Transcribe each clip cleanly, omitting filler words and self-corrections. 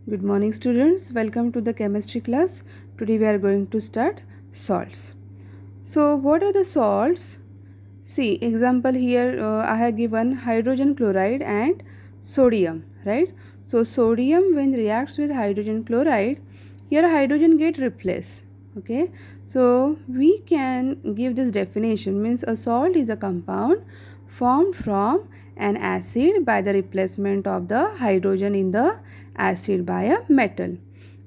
Good morning students, welcome to the chemistry class. Today we are going to start salts. So what are the salts? See example here I have given hydrogen chloride and sodium, right? So sodium when reacts with hydrogen chloride, here hydrogen get replaced. Okay, so we can give this definition, means a salt is a compound formed from an acid by the replacement of the hydrogen in the acid by a metal.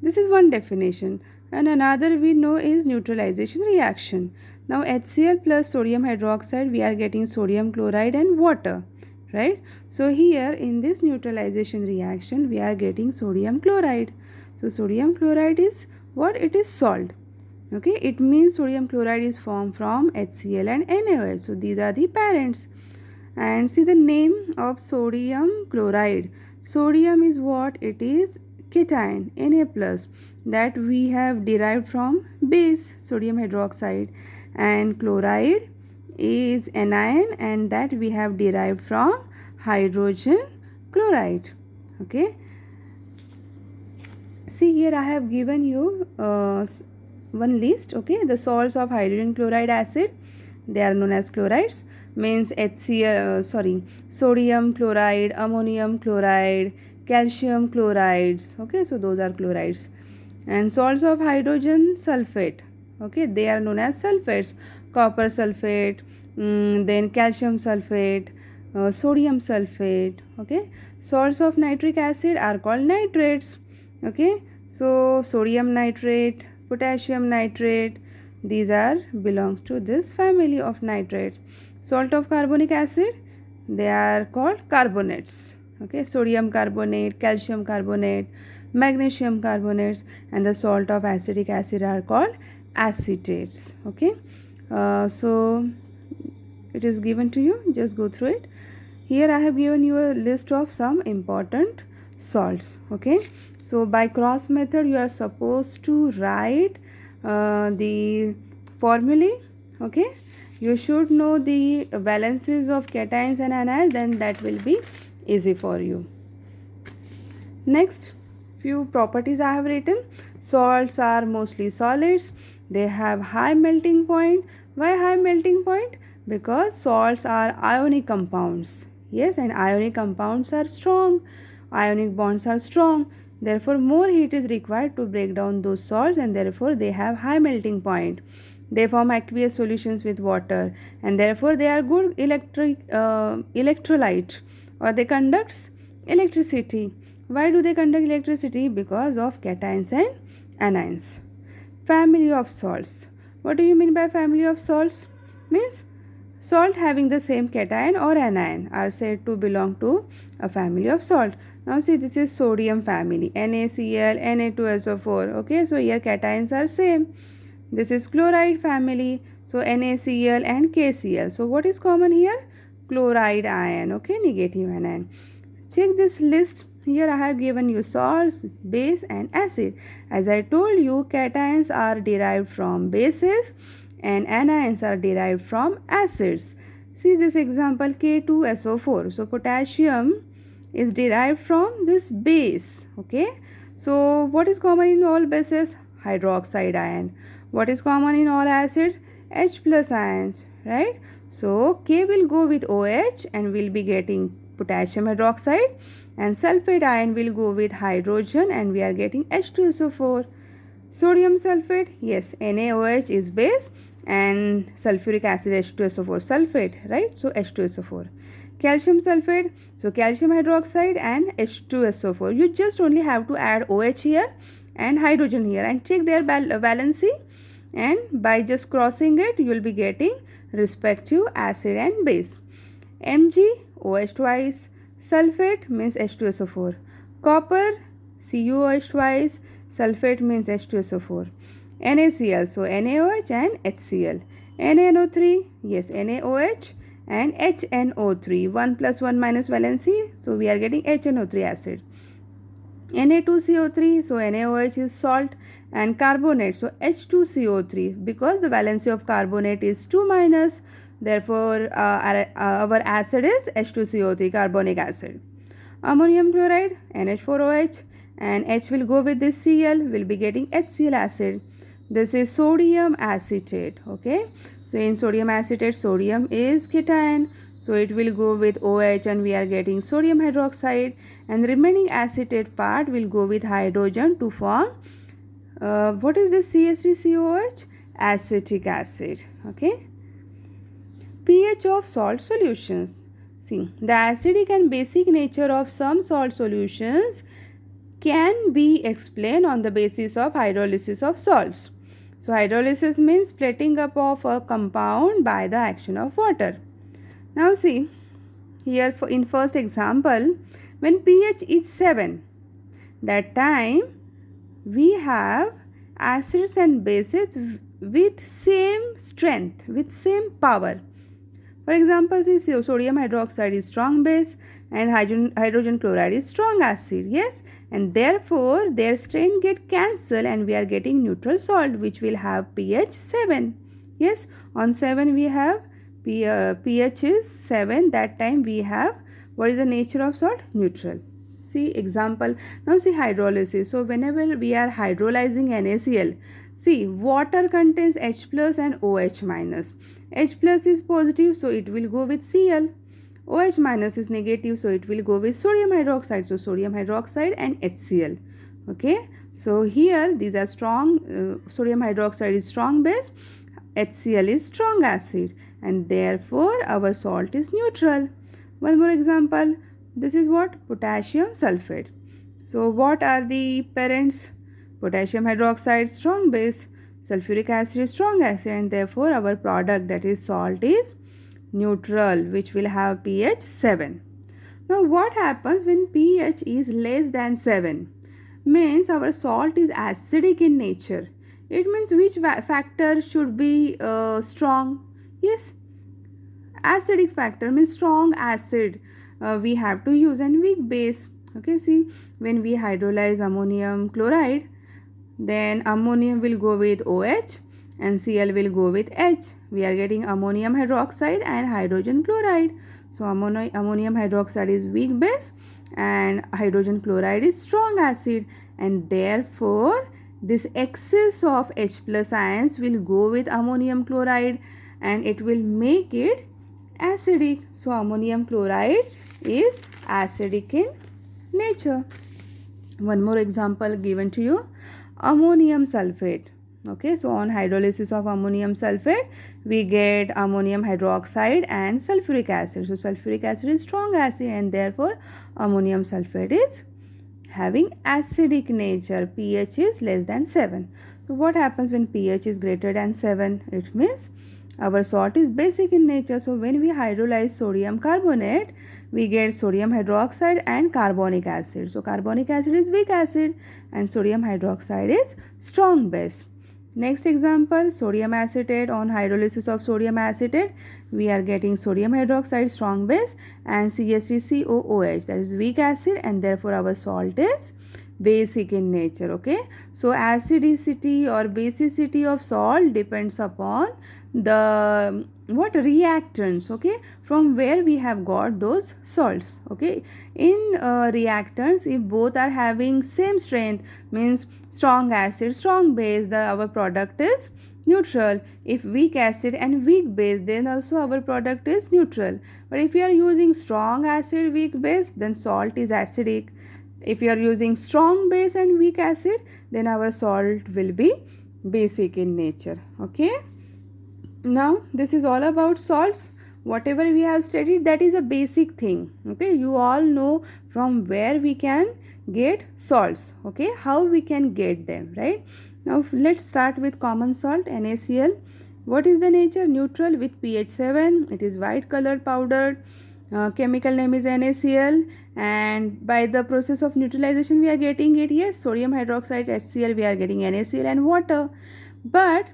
This is one definition, and another we know is neutralization reaction. Now HCl plus sodium hydroxide, we are getting sodium chloride and water, right? So here in this neutralization reaction we are getting sodium chloride. So sodium chloride is what? It is salt. Okay, it means sodium chloride is formed from HCl and NaOH. So these are the parents. And see the name of sodium chloride. Sodium is what? It is cation, Na plus, that we have derived from base sodium hydroxide, and chloride is anion, and that we have derived from hydrogen chloride. Okay, see here I have given you one list. Okay, the salts of hydrogen chloride acid, they are known as chlorides, means sodium chloride, ammonium chloride, calcium chlorides. Okay, so those are chlorides. And salts of hydrogen sulfate, okay, they are known as sulfates. Copper sulfate, then calcium sulfate, sodium sulfate. Okay, salts of nitric acid are called nitrates. Okay, so sodium nitrate, potassium nitrate, these are belongs to this family of nitrates. Salt of carbonic acid, they are called carbonates. Okay, sodium carbonate, calcium carbonate, magnesium carbonates, and the salt of acetic acid are called acetates. Okay, so it is given to you, just go through it. Here I have given you a list of some important salts. Okay, so by cross method you are supposed to write the formulae. Okay, you should know the valences of cations and anions, then that will be easy for you. Next, few properties I have written. Salts are mostly solids, they have high melting point. Why high melting point? Because salts are ionic compounds. Yes, and ionic compounds are strong, ionic bonds are strong, therefore more heat is required to break down those salts, and therefore they have high melting point. They form aqueous solutions with water, and therefore they are good electrolyte, or they conduct electricity. Why do they conduct electricity? Because of cations and anions. Family of salts. What do you mean by family of salts? Means salt having the same cation or anion are said to belong to a family of salt. Now see, this is sodium family, NaCl, Na2SO4. Okay, so here cations are same. This is chloride family, so NaCl and KCl. So what is common here? Chloride ion. Okay, negative anion. Check this list. Here I have given you salts, base and acid. As I told you, cations are derived from bases and anions are derived from acids. See this example, K2SO4. So potassium is derived from this base. Okay, so what is common in all bases? Hydroxide ion. What is common in all acids? H plus ions, right? So K will go with OH and we'll be getting potassium hydroxide, and sulfate ion will go with hydrogen and we are getting H2SO4. Sodium sulfate, yes, NaOH is base and sulfuric acid H2SO4 sulfate, right? So H2SO4. Calcium sulfate, so calcium hydroxide and H2SO4. You just only have to add OH here and hydrogen here and check their valency, and by just crossing it you will be getting respective acid and base. MgOH twice, sulfate means H2SO4. Copper, CuOH twice, sulfate means H2SO4. NaCl, so NaOH and HCl. NaNO3, yes, NaOH and HNO3, 1 plus 1 minus valency, so we are getting HNO3 acid. Na2CO3, so NaOH is salt, and carbonate, so H2CO3, because the valency of carbonate is 2 minus, therefore our acid is H2CO3, carbonic acid. Ammonium chloride, NH4OH, and H will go with this Cl, will be getting HCl acid. This is sodium acetate. Okay, so in sodium acetate, sodium is cation, so it will go with OH and we are getting sodium hydroxide, and the remaining acetate part will go with hydrogen to form what is this CH3COH? Acetic acid. Okay, pH of salt solutions. See, the acidic and basic nature of some salt solutions can be explained on the basis of hydrolysis of salts. So hydrolysis means splitting up of a compound by the action of water. Now see, here in first example, when pH is 7, that time we have acids and bases with same strength, with same power. For example, see, sodium hydroxide is strong base and hydrogen chloride is strong acid. Yes, and therefore their strength get cancelled and we are getting neutral salt which will have pH 7. Yes, on 7 we have pH is 7. That time we have, what is the nature of salt? Neutral. See example. Now see hydrolysis. So whenever we are hydrolyzing NaCl, see water contains H plus and OH minus. H plus is positive, so it will go with Cl. OH minus is negative, so it will go with sodium hydroxide. So sodium hydroxide and HCl. Okay, so here these are strong, sodium hydroxide is strong base, HCl is strong acid, and therefore our salt is neutral. One more example, this is what? Potassium sulfate. So what are the parents? Potassium hydroxide strong base, sulfuric acid strong acid, and therefore our product, that is salt, is neutral, which will have pH 7. Now what happens when pH is less than 7? Means our salt is acidic in nature. It means which factor should be strong? Yes, acidic factor means strong acid we have to use, and weak base. Okay, see, when we hydrolyze ammonium chloride, then ammonium will go with OH and Cl will go with H. We are getting ammonium hydroxide and hydrogen chloride. So ammonium hydroxide is weak base and hydrogen chloride is strong acid, and therefore this excess of H plus ions will go with ammonium chloride and it will make it acidic. So ammonium chloride is acidic in nature. One more example given to you, ammonium sulfate. Okay, so on hydrolysis of ammonium sulfate, we get ammonium hydroxide and sulfuric acid. So sulfuric acid is strong acid and therefore ammonium sulfate is having acidic nature. pH is less than 7. So what happens when pH is greater than 7? It means our salt is basic in nature. So when we hydrolyze sodium carbonate, we get sodium hydroxide and carbonic acid. So carbonic acid is weak acid and sodium hydroxide is strong base. Next example, sodium acetate. On hydrolysis of sodium acetate, we are getting sodium hydroxide strong base and CH3COOH, that is weak acid, and therefore our salt is basic in nature. Okay, so acidicity or basicity of salt depends upon the what reactants, okay, from where we have got those salts. Okay, in reactants, if both are having same strength, means strong acid strong base, our product is neutral. If weak acid and weak base, then also our product is neutral. But if you are using strong acid weak base, then salt is acidic. If you are using strong base and weak acid, then our salt will be basic in nature. Okay, now this is all about salts. Whatever we have studied, that is a basic thing. Okay, you all know from where we can get salts. Okay, how we can get them, right? Now let's start with common salt, NaCl. What is the nature? Neutral with pH 7. It is white colored powder. Chemical name is NaCl, and by the process of neutralization we are getting it. Yes, sodium hydroxide HCl, we are getting NaCl and water. But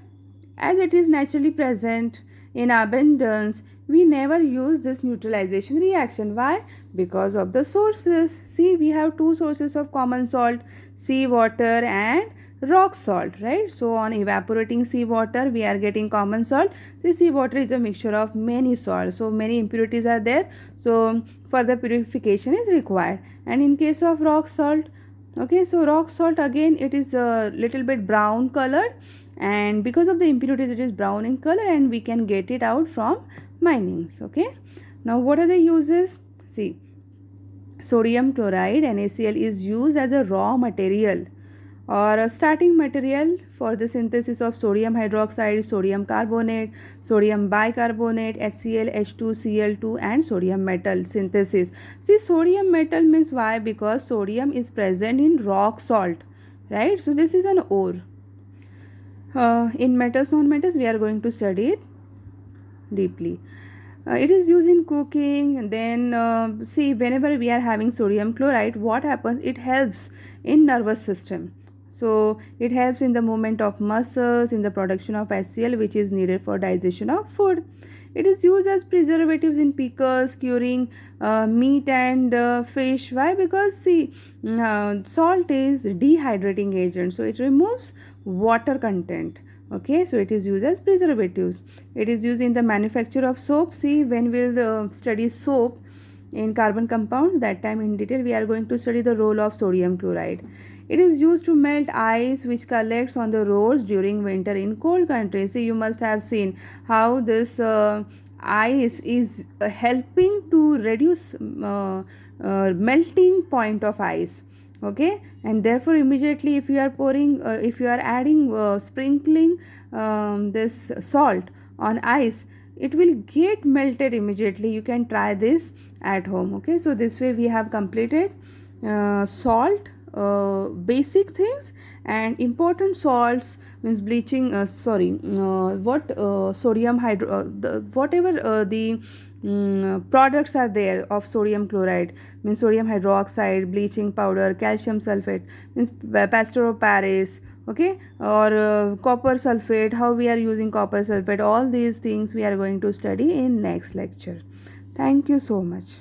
as it is naturally present in abundance, we never use this neutralization reaction. Why? Because of the sources. See, we have two sources of common salt, sea water and rock salt, right? So on evaporating sea water, we are getting common salt. The sea water is a mixture of many salts, so many impurities are there, so further purification is required. And in case of rock salt, Okay, so rock salt, again it is a little bit brown colored, and because of the impurities it is brown in color, and we can get it out from minings. Okay, now what are the uses? See, sodium chloride NaCl is used as a raw material or a starting material for the synthesis of sodium hydroxide, sodium carbonate, sodium bicarbonate, HCl, H2, Cl2, and sodium metal synthesis. See, sodium metal means why? Because sodium is present in rock salt, right? So this is an ore. In metals, non-metals, we are going to study it deeply. It is used in cooking. And then see, whenever we are having sodium chloride, what happens? It helps in nervous system. So it helps in the movement of muscles, in the production of HCl, which is needed for digestion of food. It is used as preservatives in pickles, curing meat and fish. Why? Because see, salt is dehydrating agent, so it removes water content. Okay, so it is used as preservatives. It is used in the manufacture of soap. See, when we'll study soap in carbon compounds, that time in detail we are going to study the role of sodium chloride. It is used to melt ice which collects on the roads during winter in cold countries. See, you must have seen how this ice is helping to reduce melting point of ice. Okay, and therefore immediately if you are pouring if you are adding sprinkling this salt on ice, it will get melted immediately. You can try this at home. Okay, so this way we have completed salt, basic things, and important salts means bleaching what sodium hydro whatever the products are there of sodium chloride, means sodium hydroxide, bleaching powder, calcium sulfate, means plaster of Paris. Okay, or copper sulfate, how we are using copper sulfate. All these things we are going to study in next lecture. Thank you so much.